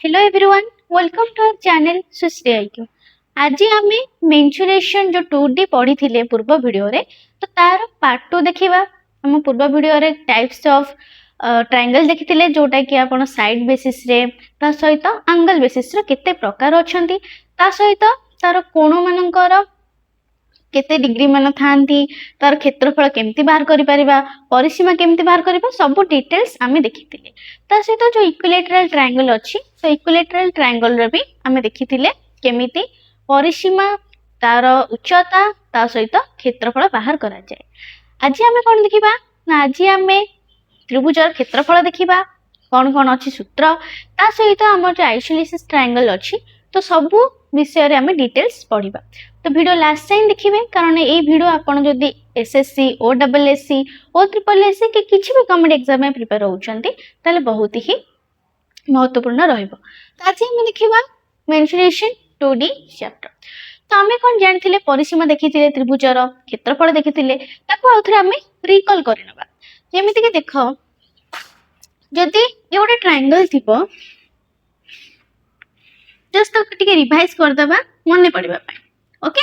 Hello everyone, welcome to our channel Sushri IQ. आज आम mensuration जो 2D पढ़ी थिले पूर्व वीडियो रे, तो तार पार्ट 2 देखिबा। हम पूर्व वीडियो रे टाइप्स ऑफ ट्रायंगल देखिथिले, जोटा कि आपण साइड बेसिस रे ता सहित एंगल बेसिस रे केते प्रकार अछंती, ता सहित तार कोण मानकर केते डिग्री मान थांती, तार क्षेत्रफल केमती बाहर करि परिबा, परिसीमा केमती बाहर करिबा, सब डिटेल्स आमे देखिथिले। ता सहित जो इक्विलेटरल ट्रायंगल अछि, तो इक्विलेटरल ट्रायंगल रे भी आमे देखिथिले केमिति परिसीमा, तार उच्चता, ता सहित क्षेत्रफल बाहर करा जाय। आज आमे कोन देखिबा ना, आज आमे त्रिभुजर क्षेत्रफल देखिबा, कोन कोन अछि सूत्र, ता सहित हमर जो आइसोसेलेस ट्रायंगल अछि, तो सबु विषय रे आमे डिटेल्स पढिबा। तो वीडियो लास्ट टाइम देखिबे, कारण ए वीडियो आपण जदी एसएससी ओ डबल एससी ओ ट्रिपल एससी के किछि भी गवर्नमेंट एग्जाम में प्रिपेयर होउचंती, ताले बहुत ही महत्वपूर्ण रहइबो। तो आज हम देखिबा मेंसुरेशन 2D चैप्टर। तो आमे कोन जानथिले, परिसीमा देखिथिले, त्रिभुजर क्षेत्रफल देखिथिले, ताको आउथरे आमे रिकॉल करिनबा। जेमिति कि देखो, जदी ए गोटे ट्रायंगल थिबो, जस्ट तो टिके रिवाइज कर दबा मने पड़िबा पय। ओके,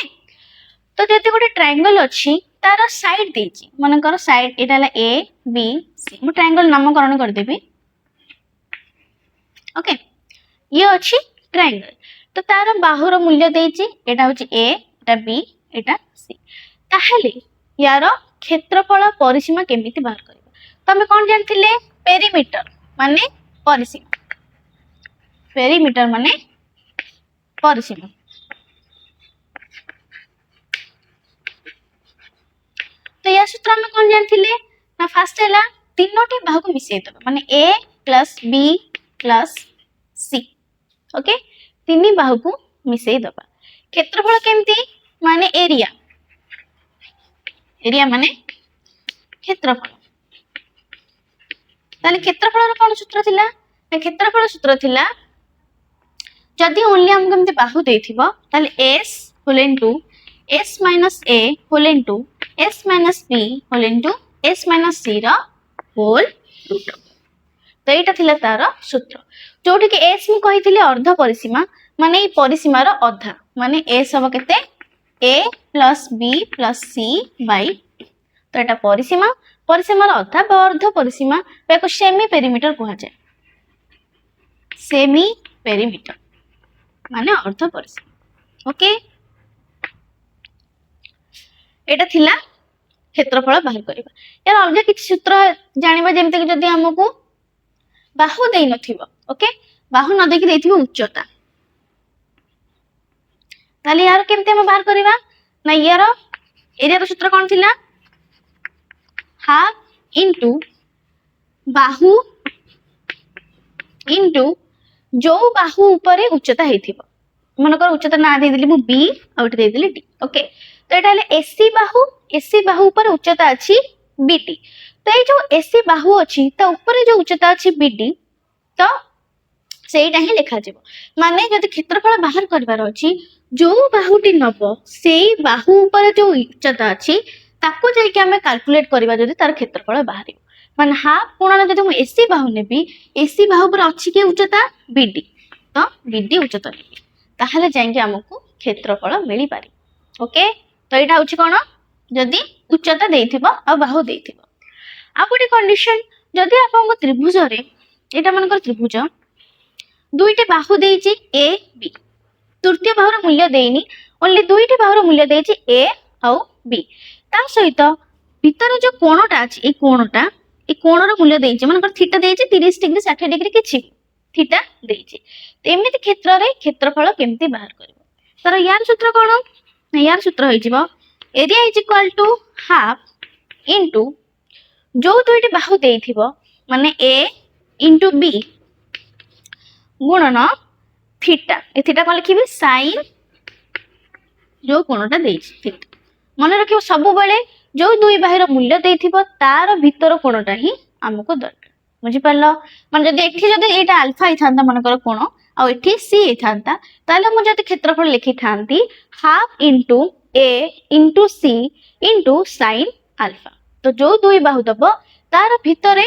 तो जदी गोटे ट्रायंगल अछि, तार साइड देछि, मनकर साइड एटा हला ए बी सी, मु ट्रायंगल नामकरण कर देबी। ओके, ये अछि ट्रायंगल। तो तार बाहुर मूल्य देछि, एटा होछि ए, एटा बी, एटा सी। ताहले यार क्षेत्रफल परिसीमा केमिति बाहर करबा? तो हम कोन जानथिले, पेरीमीटर माने परिसीमा, पेरीमीटर माने परिसीमा। तो या सूत्र हम कोन जानथिले ना, फर्स्ट हैला तीनोटी बाहु को मिसै दबा, माने ए प्लस बी प्लस सी। ओके, तीनी बाहु को मिसै दबा। क्षेत्रफल केमती माने एरिया, एरिया माने क्षेत्रफल। ताले क्षेत्रफल रो कोन सूत्र थिला ना, क्षेत्रफल सूत्र थिला, जदी ओनली हम केमती बाहु देथिबो, ताले s whole into s minus a whole into s minus b whole into s minus c रो होल रूट। तो एटा थिला तार सूत्र, जोटी कि s मु कहिथिले अर्ध परिसीमा, माने ई परिसीमा रो अधा, माने s हो केते a plus b plus c by 2। तो एटा परिसीमा, परिसीमा रो अधा बा अर्ध परिसीमा, ताको सेमी पेरीमीटर कहै जाय। सेमी पेरीमीटर माने अर्ध परिसीमा। ओके, एटा थिला क्षेत्रफल बाहर करिबा। यार अलग किछि सूत्र जानिबा, जेमते कि जदी हमकु बाहु देइ नथिबो, ओके, बाहु न देखि देथिबो उच्चता, ताले यार केमते हम बाहर करिबा ना, यार एरिया रो सूत्र कोन थिला, हाफ इनटू बाहु इनटू जो बाहु ऊपर उच्चता हेथिबो। मनकर उच्चता ना दे दिली मु b, आउट दे दिली d। ओके, तो एटा हले एसी बाहु, एसी बाहु ऊपर उच्चता अछि bd। तो ए जो एसी बाहु अछि, ता ऊपर जो उच्चता अछि bd, तो सेटा ही लिखा जेबो। माने जदि क्षेत्रफल बाहर करबार अछि, जो बाहुटी नबो, सेई बाहु ऊपर जो उच्चता अछि, ताको जाय कि हमें कैलकुलेट करबा, जदि तार क्षेत्रफल बाहरिबो। माने हाफ गुणन जदि मु एसी बाहु नेबी, एसी बाहु पर अछि के उच्चता bd, तो bd उच्चता नेबी, ताहले जाय कि हमकु क्षेत्रफल मिली पारि। ओके, तो एटा होछि कोन, जदि उच्चता देथिबो आ बाहु देथिबो। आ गोटे कंडीशन, जदि आपन त्रिभुज रे, एटा मनकर त्रिभुज, दुईटे बाहु देछि ए बी, तृतीय बाहुर मूल्य देइनी, ओनली दुईटे बाहुर मूल्य देछि ए आउ बी। ता सहित भीतर जो कोणटा अछि, ए कोणर मूल्य देछि, मनकर थीटा देछि 30 डिग्री 60 डिग्री किछि थीटा देछि। एमिति क्षेत्र रे क्षेत्रफल केमती बाहर करबो? तर यार सूत्र कोन ना, यार सूत्र होई जिवो area is equal to half into जो दुईटे बाहु देथिबो, माने ए इनटू बी गुणन थीटा। ए थीटा कोन लिखिबे, sin जो कोणटा देछि थीटा। मन रखिबो सब बेले जो दुई बाहिर मूल्य देथिबो, तार भीतर कोणटा ही हमको दरकार। बुझि पारलो? मन जदि एठी जदि एटा अल्फा हि थांता, मनकर कोण आ एठी सी हि थांता, ताले मु जदि क्षेत्रफल लिखि थांती half into A into C into sin अल्फा। तो जो दुई बाहु दबो, तार भीतर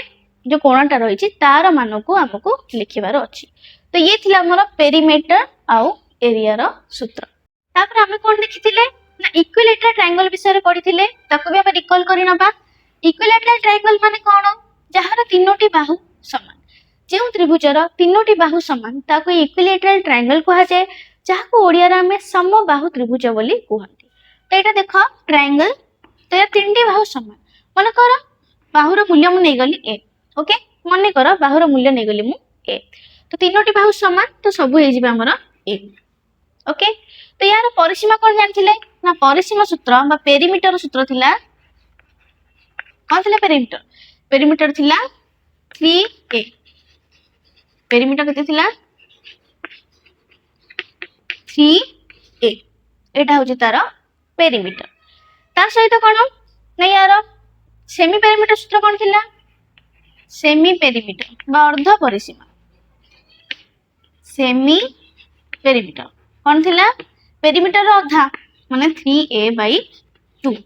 जो कोणटा रहिछि, तार मान को हमको लिखिबार अछि। तो ये थिला हमर पेरीमीटर आउ एरिया रो सूत्र। तापर हमें कोन देखिथिले ना इक्विलैटरल ट्रायंगल विषय रे पढिथिले, ताको भी हम रिकॉल करि नबा। इक्विलैटरल ट्रायंगल माने कोन, जहार तीनोटी बाहु समान, जो त्रिभुजर तीनोटी बाहु समान ताको इक्विलैटरल ट्रायंगल कहा जाए, जहाको ओडिया रे हमें समबाहु त्रिभुज बोली कहंती। तो एटा देखो ट्रायंगल, तो या तीनटी बाहु समान, मन कर बाहुर मूल्य मु नै गली ए, ओके मन कर बाहुर मूल्य नै गली मु ए, तो तीनोटी बाहु समान, तो सब हे जिबा हमर ए, ओके। तो यार परिसीमा कोन जानथिले ना, परिसीमा सूत्र बा पेरीमीटर सूत्र थिला, कोन थिला पेरीमीटर, पेरीमीटर थिला 3a, पेरीमीटर केते थिला 3a, एटा होची तार पेरीमीटर। ता सहित कोन ना यार सेमी पेरीमीटर सूत्र कोन थिला, सेमी पेरीमीटर बा अर्ध परिसीमा, सेमी पेरीमीटर कोन थिला, पेरीमीटर अधा माने 3a/2,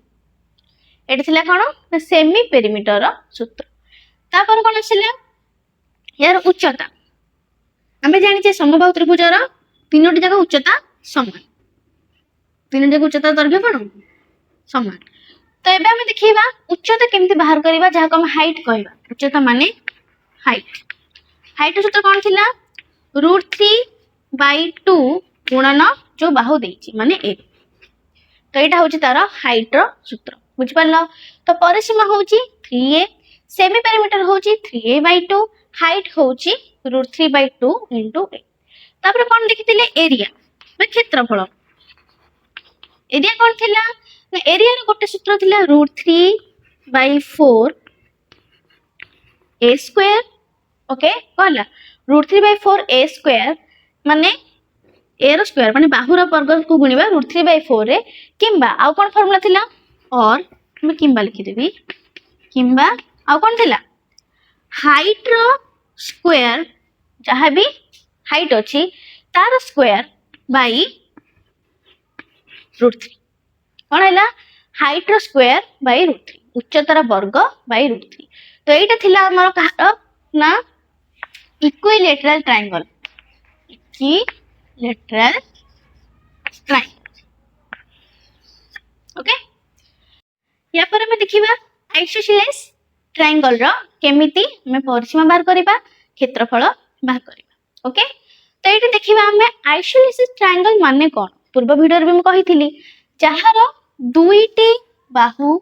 एटा थिला कोन ना सेमी पेरीमीटर सूत्र। तापर कोन आसिला यार उच्चता, हमें जानिछे समबाहु त्रिभुजर तीनोटी जगह उच्चता समान, तीनोटी जगह उच्चता दैर्घ्य कोन समान। तो एबे हमें देखिबा उच्चता केमति बाहर करबा, जहाको हम हाइट कहबा। उच्चता माने हाइट, हाइट सूत्र कोन थिला √3/2 गुणन जो बाहु देछि माने a, तो एटा होछि तार हाइट रो सूत्र, बुझि पारलो। तो परिसीमा होछि 3a, सेमी पेरीमीटर होछि 3a/2, हाइट होछि √3/2 * a। तापर कोन देखिथिले एरिया बा क्षेत्रफल, एरिया कोन थिला ना, एरिया रो गोटे सूत्र थिला √3/4 a², ओके कहला √3/4 a² माने a रो स्क्वायर माने बाहुर वर्ग को गुणिबा √3/4 रे, किंबा आउ कोन फार्मूला थिला, और मैं किंबा लिखि देबी, किंबा आउ कोन थिला हाइट रो स्क्वायर, जहां भी हाइट अछि तार स्क्वायर बाई √3, कोन हैला हाइट रो स्क्वायर बाई √3, उच्चतार वर्ग बाई √3। तो एटा थिला हमर कहार ना equilateral triangle, equilateral triangle, okay. या पर हमें देखिबा आइसोसेलेस ट्रायंगल रो केमिति हमें परिसीमा बाहर करबा, क्षेत्रफल बाहर करबा, ओके। तो एटा देखिबा हमें आइसोसेलेस ट्रायंगल माने कोन, पूर्व वीडियो रे मैं कहिथिली, जहार दुईटी बाहु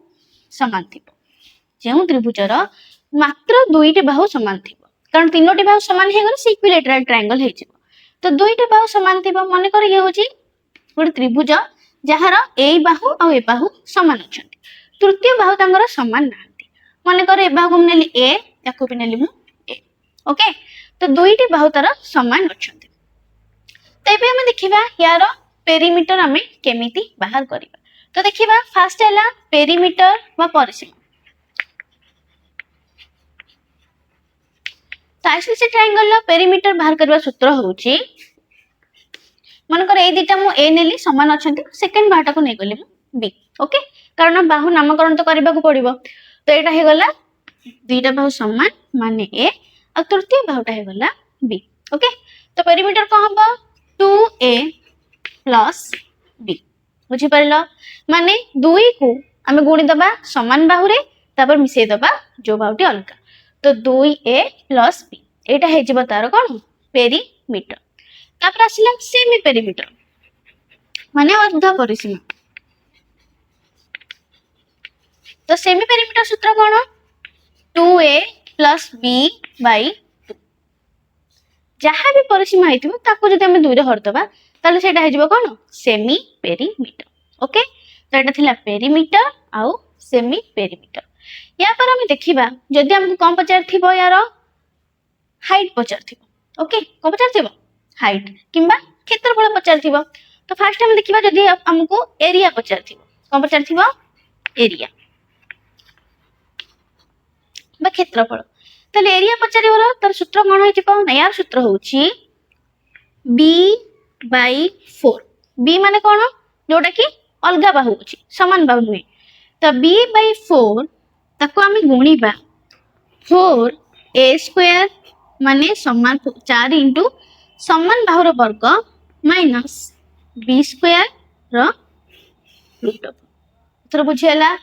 समान थिबो, जेउ त्रिभुजर मात्र दुईटी बाहु समान थिबो, कारण तीनोटी बाहु समान हे गले इक्विलैटरल ट्रायंगल हे जिवो। तो दुईटी बाहु समान थिबो, माने कर ये होची गोटे त्रिभुज जहार ए बाहु और ए बाहु समान अछंती, तृतीय बाहु तांगर समान नांती, माने कर ए बाहु नेली ए, याकू भी नेली मु ए, ओके। तो दुईटी बाहु तार समान अछंती। तो एबे हम देखिबा यार पेरीमीटर हमें केमिति बाहर करिबा। तो देखिबा फास्ट हैला पेरीमीटर वा परिसीमा। तो आइसोसेलेस ट्रायंगल ला पेरीमीटर बाहर करबा सूत्र होची, मन कर ए दिटा मु ए नेली समान अछंती, सेकंड बाहुटा को नै गले मु बी, ओके, कारण बाहु नामकरण तो करबा को पड़िबो। तो एटा हे गला दुईटा बाहु समान माने ए, और तृतीय बाहुटा हे गला बी, ओके। तो पेरीमीटर को हबो 2a + b, बुझि परलो, माने दुई को हमें गुणी दबा समान बाहुरे, तापर मिसै दबा जो बाहुटी अलगा, तो 2a + b, एटा हे जिवो तार कोन पेरीमीटर। तापर आसिला सेमी पेरीमीटर माने अर्ध परिसीमा। तो सेमी पेरीमीटर सूत्र कोन 2a + b/2, जहां भी परिसीमा हेतिबो ताको जदि हम 2 रे हर दबा ताले सेटा हे जिवो कोन सेमी पेरीमीटर, ओके। तो एटा थिला पेरीमीटर आउ सेमी पेरीमीटर। या पर हम देखिबा जदि हमको कम पचार थिबो यार हाइट पचार थिबो, ओके, कम पचार थिबो हाइट किंबा क्षेत्रफल पचार थिबो। तो फास्ट हम देखिबा जदि हमको एरिया पचार थिबो, कम पचार थिबो एरिया बा क्षेत्रफल, ताले एरिया पचारिबो तार सूत्र कोन होय जिवो ना, यार सूत्र होची b/4, b माने कोन जोटा कि अलगा बाहु अछि, समान बाहु नुहे। तो b/4 ताको हमें गुणीबा 4a² माने समान 4 * समान बाहुर वर्ग minus B square root over एथर बुझीगला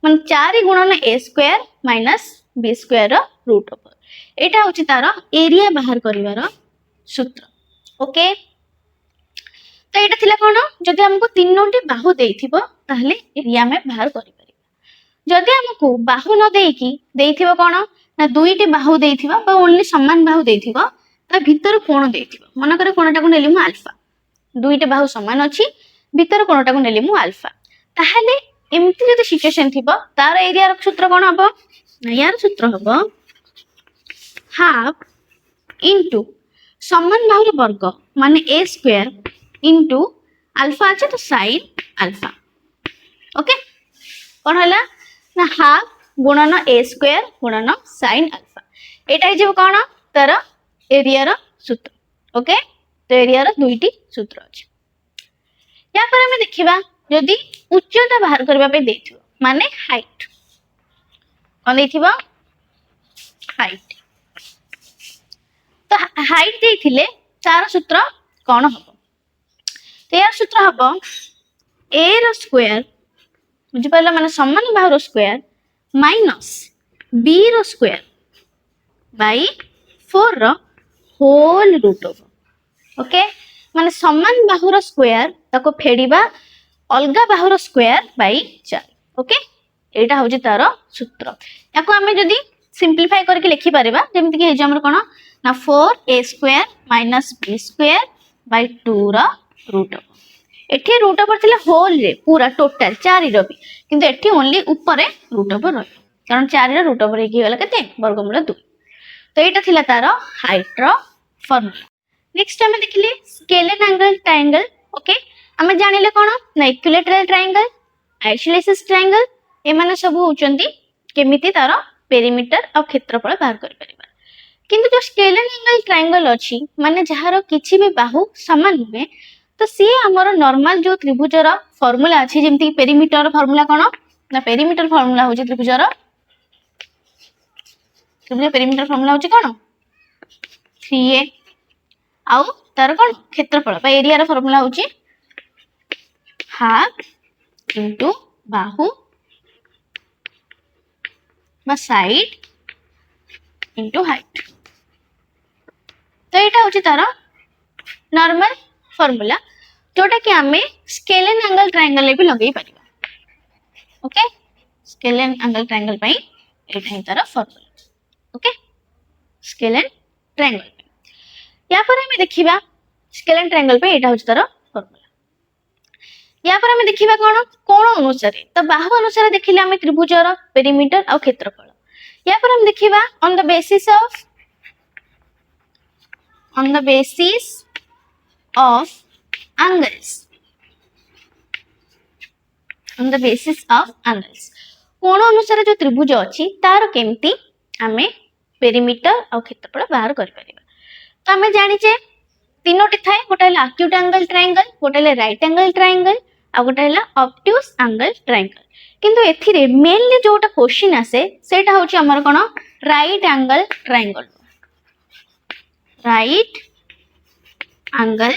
मान 4 गुणन A square minus B square root over एटा होची तार एरिया बाहर करिवार सूत्र ओके तो एटा थिला कोन जदि हमको तीनोटी बाहु देइथिबो ताहले एरिया में बाहर करि परिबा जदि हमको बाहु न देइकी देइथिबो कोन ना दुईटी बाहु देइथिबा बा ओनली समान बाहु देइथिबो ता भीतर कोण देइथिबो मन करे कोणटा को नेली मु अल्फा दुईटी बाहु समान अछि भीतर कोणटा को नेली मु अल्फा ताहले एमती जदि सिचुएशन थिबो तार एरिया र सूत्र कोन हबो यार सूत्र हबो हाफ इनटू समान बाहुर वर्ग माने ए स्क्वायर इनटू अल्फा আছে तो sin अल्फा ओके कोन हला ना हाफ गुणन a स्क्वायर गुणन sin अल्फा एटा हे जेबो कोन तर एरिया रो सूत्र ओके तो एरिया रो दुईटी सूत्र अछि या पर हम देखिबा यदि उच्चता बाहर करबा पे देथिबो माने हाइट कोन देथिबो हाइट तो हाइट देथिले तार सूत्र कोन हबो तो यार सूत्र हबो a रो स्क्वायर बुझि पाइला माने समान बाहुर स्क्वायर माइनस b रो स्क्वायर बाय 4 रो होल रूट ओवर ओके माने समान बाहुर स्क्वायर ताको फेडिबा अलगा बाहुर स्क्वायर बाय 4 ओके एटा होजी तार सूत्र याको हमें जदी सिंपलीफाई करके लिखि परबा जेमति कि हे जे हमर कोन ना 4a square minus b square by 2 रो रूट ओवर एठी रूट ओवर थिले होल रे पूरा टोटल 4 रो भी किंतु एठी ओनली ऊपर रे रूट ओवर रह कारण 4 रो रूट ओवर हेकी गला केते वर्गमूल 2 तो एटा थिला तार हाइट रो फार्मूला नेक्स्ट हम देखिले स्केलर एंगल ट्रायंगल ओके हम जानिले कोन ना equilateral triangle isosceles triangle A माने सब होचंती केमिति तार पेरीमीटर और क्षेत्रफल बाहर कर परिबा किंतु जो स्केलर एंगल ट्रायंगल अछि माने जहार किछि भी बाहु समान हुए तो सी हमर नॉर्मल जो त्रिभुजर फार्मूला अछि जेमति पेरीमीटर फार्मूला कोन ना पेरीमीटर फार्मूला होछि त्रिभुजर पेरीमीटर फार्मूला होछि कोन 3a आउ तार कोन क्षेत्रफल बा एरिया रो फार्मूला होछि हाफ इनटू बाहु बा साइड इनटू हाइट तो एटा होछि तार नॉर्मल फार्मूला जोटा कि हमें स्केलर एंगल ट्रायंगल भी लगे परिबा ओके स्केलर एंगल ट्रायंगल पई एटा ही तार फार्मूला ओके स्केलर ट्रायंगल या पर हमें देखिबा स्केलर ट्रायंगल पे एटा होछि तार फार्मूला या पर हमें देखिबा कोण अनुसार तो बाहु अनुसार देखिले हमें त्रिभुजर पेरीमीटर और क्षेत्रफल या पर हम देखिबा on the basis of angles on the basis of angles कोण अनुसार जो त्रिभुज अछि तार केमती हमें पेरीमीटर और क्षेत्रफल बाहर कर परिबा तो हमें जानि जे तीनोटी थाए गोटे हला एक्यूट एंगल ट्रायंगल गोटे हला राइट एंगल ट्रायंगल और गोटे हला ऑब्ट्यूज एंगल ट्रायंगल किंतु एथिरे मेनली जोटा क्वेश्चन आसे सेटा होछि हमर कोन right angle triangle right angle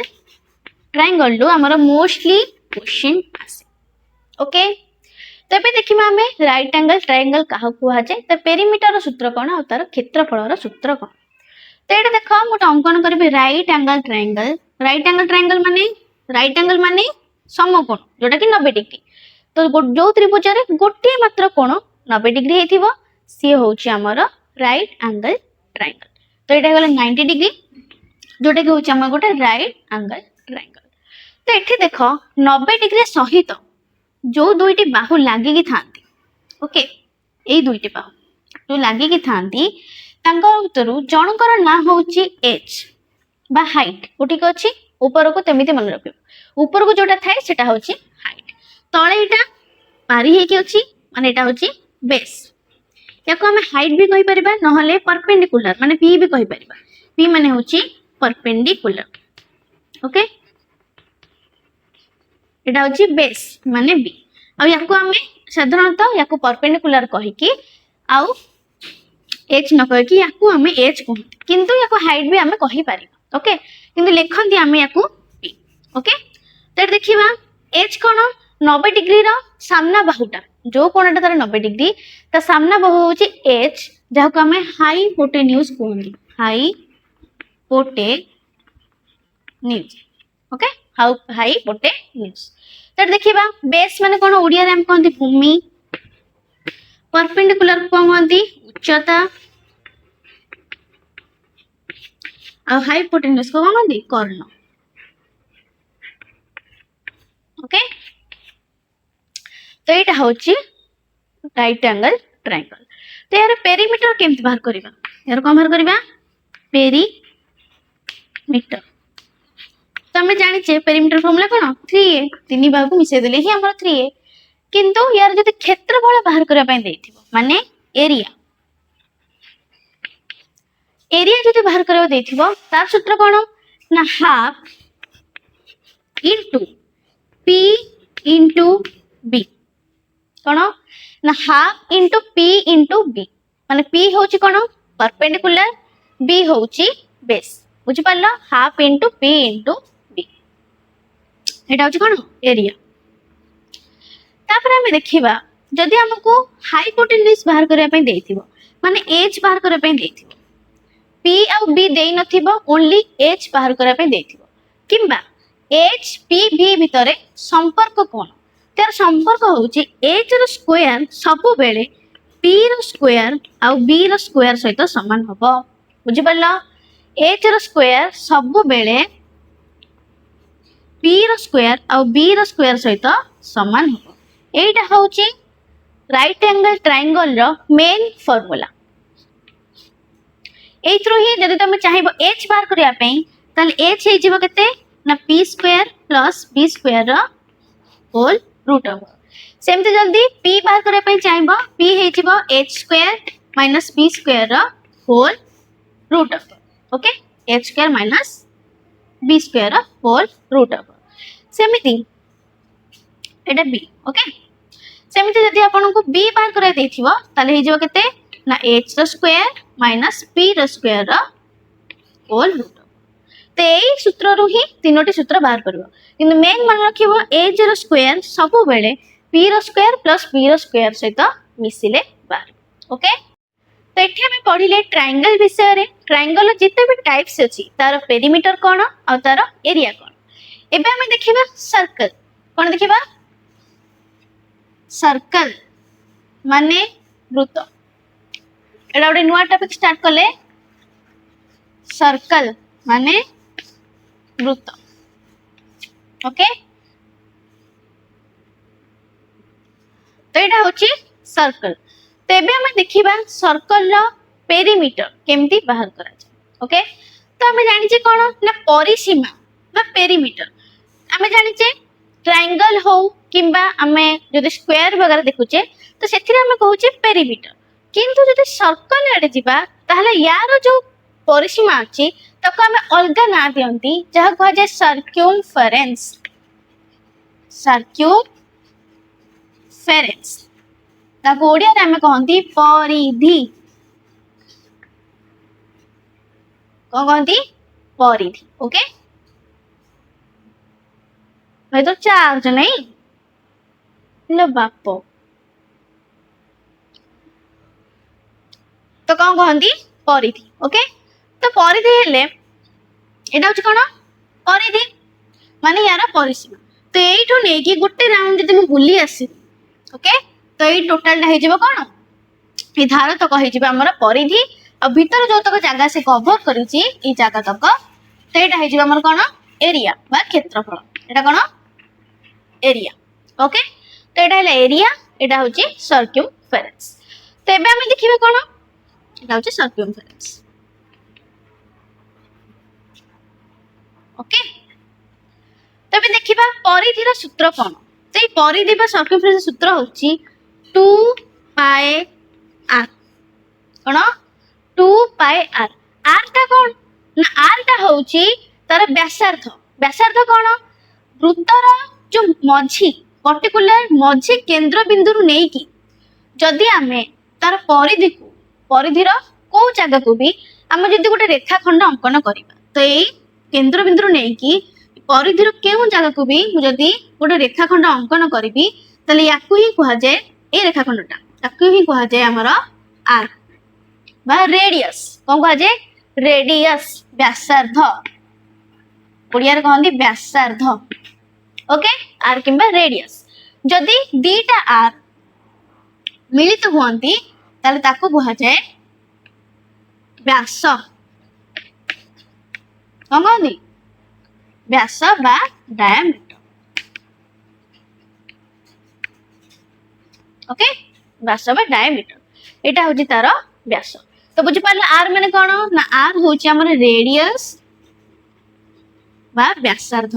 triangle लो हमर मोस्टली क्वेश्चन आसे ओके तबे देखिबा हमें राइट एंगल ट्रायंगल काहा कुहा जाय त पेरीमीटर रो सूत्र कोन और तार क्षेत्रफल रो सूत्र कोन तो एटा देखो मोटा अंकन करबे राइट एंगल माने समकोण जोटा कि 90 डिग्री तो जो त्रिभुज रे गोटे मात्र कोण 90 डिग्री हेतिबो सी होउची हमर राइट एंगल ट्रायंगल तो एटा गले 90 डिग्री जोटा कि होउची हमर गोटे राइट एंगल ट्रायंगल तो एठी देखो 90 डिग्री सहित जो दुईटी बाहु लागि कि थांती ओके एई दुईटी बाहु जो लागि कि थांती तांकर उतरु जनकर ना होउची एच बा हाइट ओठी को अछि ऊपर को तेमिति मन रखियो ऊपर को जोटा थाए सेटा होउची हाइट तळे एटा पारी हे कि अछि माने एटा होउची बेस याको हम हाइट भी कहि परिबा न हले परपेंडिकुलर माने पी भी कहि परिबा पी माने होउची परपेंडिकुलर ओके एटा होउची बेस माने बी आ याको हम साधारणतः याको परपेंडिकुलर कहि कि आउ एच न कहि कि याको हम एच कहू किंतु याको हाइट भी हम कहि परिबा ओके किंतु लिखंती आमे याकू पी ओके तो देखिबा एच कोण 90 डिग्री रो सामना बाहुटा जो कोणटा तार 90 डिग्री ता सामना बाहु होची एच जाको आमे हाइपोटेन्यूज कहंदी हाइपोटेन्यूज ओके हाइपोटेन्यूज तो देखिबा बेस माने कोन ओडिया रे हम कहंदी भूमि परपेंडिकुलर को कहंदी उच्चता आ हाइपोटेन्यूज को कहंदी कर्ण ओके तो एटा होची राइट एंगल ट्रायंगल तो यार पेरीमीटर केमति बाहर करबा यार कोन बाहर करबा पेरीमीटर तो हमें जानी छे पेरीमीटर फॉर्मूला कोन 3a तीन भाग को मिसे देले ही हमर 3a किंतु यार जदि क्षेत्रफल बाहर करबा पय देथिबो माने एरिया एरिया जदि बाहर करबा देथिबो तार सूत्र कोन ना half into p into b कोन ना half into p into b माने p होची कोन परपेंडिकुलर b होची बेस बुझि पारला half into p into b एटा होची कोन एरिया तापर हमें देखिबा जदि हमको हाइपोटेन्यूज बाहर करबा पय देथिबो माने h बाहर करबा पय देथिबो p आ b देई नथिबो ओनली h बाहर करबा पय देथिबो किंबा h p b भितरे संपर्क कोन तार संपर्क होची h रो स्क्वायर सब बेले p रो स्क्वायर आ b रो स्क्वायर सहित समान हबो बुझि पारला h रो स्क्वायर सब बेले p रो स्क्वायर आ b रो स्क्वायर सहित समान हबो एटा होची राइट एंगल ट्रायंगल रो मेन फार्मूला एथरो ही जदि तुम चाहिबो h बाहर करिया पई ताले h हे जिवो केते ना p square plus b square रो होल रूट हो सेमते जल्दी p बाहर करिया पई चाहिबो p हे जिवो h square minus b square रो होल रूट हो okay h square minus b square रो होल रूट हो सेमिति एटा b ओके सेमिति जदि आपन को b बाहर करिया देथिबो ताले हे जिवो केते ना h रो स्क्वायर माइनस p रो स्क्वायर रो होल रूट तो यही सूत्र रु ही तीनोटी सूत्र बाहर करबो किंतु मेन मन रखिबो h रो स्क्वायर सब बेले p रो स्क्वायर प्लस b रो स्क्वायर सहित मिसिले बाहर ओके तो एठी हम पढिले ट्रायंगल विषय रे ट्रायंगल जिते भी टाइप्स अछि तार पेरीमीटर कोन आ तार एरिया कोन एबे हम देखिबा सर्कल कोन देखिबा सर्कल माने वृत्त एडा ओडे नुवा टॉपिक स्टार्ट करले सर्कल माने वृत्त ओके तो एटा होची सर्कल तो एबे हम देखिबा सर्कल रो पेरीमीटर केमती बाहर करा जाय ओके तो हम जानि जे कोन ना परिसीमा बा पेरीमीटर हम जानि जे ट्रायंगल हो किंबा हमें जदि स्क्वायर वगैरह देखुचे तो सेथिरे हम कहूचे पेरीमीटर किंतु जदि सर्कल एडे जिबा ताहले यार जो परिसीमा अछि तको हमें अलगा ना दियंती जहा कह जाय सर्क्यूमफेरेंस ताको ओडिया रे हमें कहंती परिधि को कहंती परिधि ओके भाई तो चार्ज नहीं लो बापो तो कौन कहंती परिधि ओके तो परिधि हेले एटा होची कोन परिधि माने यार परिसीमा तो एठो नै कि गुटे राउंड जदि हम बुली आसी ओके तो ए टोटल टा हे जिवो कोन ए धार तो कहि जिवो हमर परिधि आ भीतर जो तक जगह से कवर करिछि ए जगह तक तो एटा हे जिवो हमर कोन एरिया बा क्षेत्रफल एटा कोन एरिया ओके तो एटा हेले एरिया एटा होची सर्क्यूमफेरेंस तो एबे हम देखिबे कोन एटा होची सर्क्यूमफेरेंस ओके तबे देखिबा परिधिर सूत्र कोन तो ए परिधि बा सर्कमफेरेंस सूत्र होची 2 पाई r कोन 2 पाई r r ता कोन ना r ता होची तार व्यासार्ध व्यासार्ध कोन वृत्तर जो मझी पर्टिकुलर मझी केंद्र बिंदु रु नै की जदी हमें तार परिधि को परिधिर को जगह को भी हम जदी गोटे रेखाखंड अंकन करिबा तो यही केन्द्र बिंदु नहीं कि परिधि केउं जगह को भी जदि गोटे रेखाखंड अंकन करी ताले याकू ही कह जाए ए रेखाखंडटा याकू ही कह जाए आमर आर्क बा रेडियस कौन कह जाए रेडियस व्यासार्ध ओडिया कहते व्यासार्ध ओके आर किंबा रेडियस जदि दीटा आर मिलित हुअंती ताले ताको कह जाए व्यास कौन कहती व्यास बा डायामीटर ओके व्यास बा डायामीटर एटा होची तार व्यास तो बुझी पारला आर माने कोन ना आर होची हमर रेडियस बा व्यासार्ध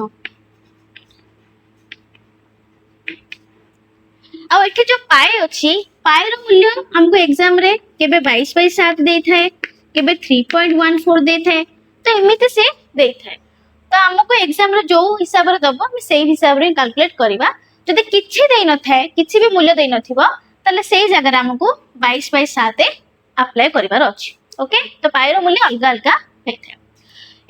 आ एठी जो पाई अछि पाई रो मूल्य हमको एग्जाम रे केबे 22/7 देई थाए केबे 3.14 देई थाए तो एमिति से देई थाए तो हमको एग्जाम रे जो हिसाब रे दबो हम सेही हिसाब रे कैलकुलेट करबा जदि किछि देई न थाए किछि भी मूल्य देई नथिबो ताले सेही जगह रे हमको 22/7 अप्लाई करिवार अछि ओके तो पाई रो मूल्य अलग अलग हेइ थाए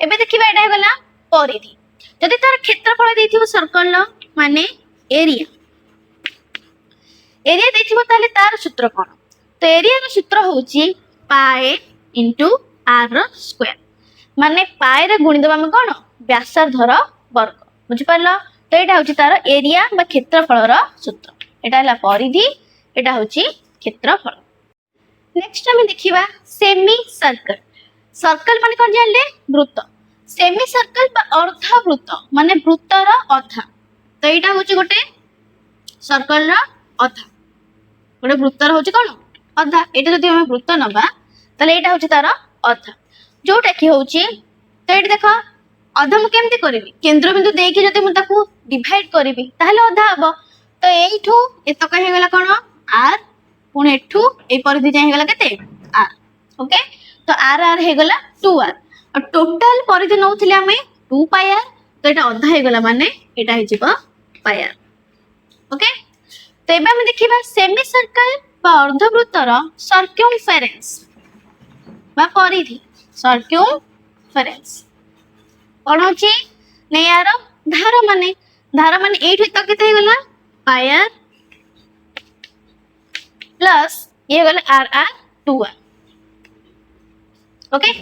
एबे देखिबा एटा गला परिधि जदि तार क्षेत्रफल देथिबो सर्कल लो माने एरिया एरिया देखिबो ताले तार सूत्र कोन तो एरिया रो सूत्र होची पाई इनटू आर रो स्क्वायर माने पाई रे गुणी देबा हम कोन व्यासार्धर वर्ग बुझि पारलो तो एटा होची तार एरिया बा क्षेत्रफल रो सूत्र एटा हला परिधि एटा होची क्षेत्रफल नेक्स्ट हम देखिबा सेमी सर्कल सर्कल माने कोन जानले वृत्त सेमी सर्कल बा अर्ध वृत्त माने वृत्तर अधा तो एटा होची गोटे सर्कल रो अधा गोटे वृत्तर होची कोन अधा एटा जदि हम वृत्त नबा तले एटा होची तार अधा जोटा कि होची तो एटा देखो अधा मु केमती करबी केंद्र बिंदु देकी जदि मु ताकू डिवाइड करबी ताहले अधा हबो तो एठू एतक हे गेला कोन आर पुणे एठू ए परिधि जाय हे गेला केते आर ओके तो आर आर हे गेला 2r और टोटल परिधि नउथिले हमें 2 पाई आर तो एटा अधा हे गेला माने एटा हे जिवो पाई आर ओके तो एबे हम देखिबा सेमी सर्कल बा अर्धवृत्तर सर्कमफेरेंस बा परिधि सर्कमफेरेंस कोन होची ने यार धार माने एठू तक केते हे गेला पाई आर प्लस ये गेला आर आर 2r ओके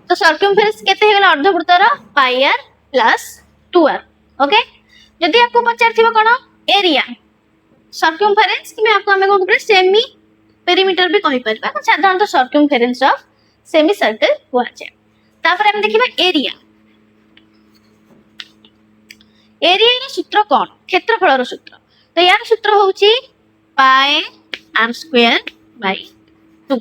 तो सर्कमफेरेंस केते हे गेला अर्धवृत्तर पाई आर प्लस 2r ओके जदि आपको पचार थिबो कोन एरिया सर्कमफेरेंस कि मैं आपको हमें कोन सेमी पेरीमीटर भी कहि परबा साधारणतः सर्कमफेरेंस ऑफ सेमी सर्कल हुआ जाय तापर हम देखिबा एरिया एरिया रो सूत्र कोन क्षेत्रफल रो सूत्र तो यार सूत्र होची पाई आर स्क्वायर बाय 2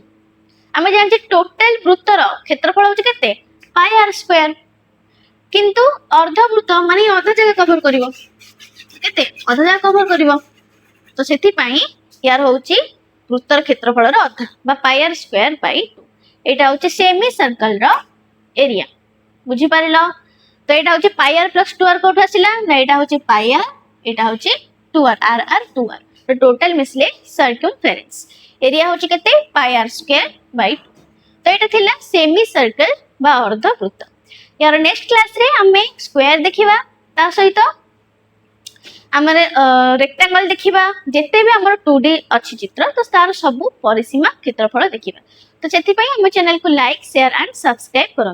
हमें जान टोटल वृत्तर क्षेत्रफल होची केते पाई आर स्क्वायर किंतु अर्धवृत्त माने आधा जगह कवर करिवो केते आधा जगह कवर करिवो तो सेति पई यार होची वृत्तर क्षेत्रफल रो आधा बा पाई आर स्क्वायर बाय 2 एटा होची सेमी सर्कल रो एरिया बुझी पारिलो तो एटा होची पाई आर प्लस 2r कोठ आसिला ना एटा होची पाई आर एटा होची 2r r r 2r तो टोटल मिसले सर्कमफेरेंस एरिया होची केते पाई आर स्क्वायर बाय 2 तो एटा थिला सेमी सर्कल बा अर्धवृत्त यार नेक्स्ट क्लास रे हमें स्क्वायर देखिबा ता सहित हमर रेक्टेंगल देखिबा जेते भी हमर 2D अछि चित्र तो तार सब परिसीमा क्षेत्रफल देखिबा तो सेति पई हम चैनल को लाइक शेयर एंड सब्सक्राइब करो।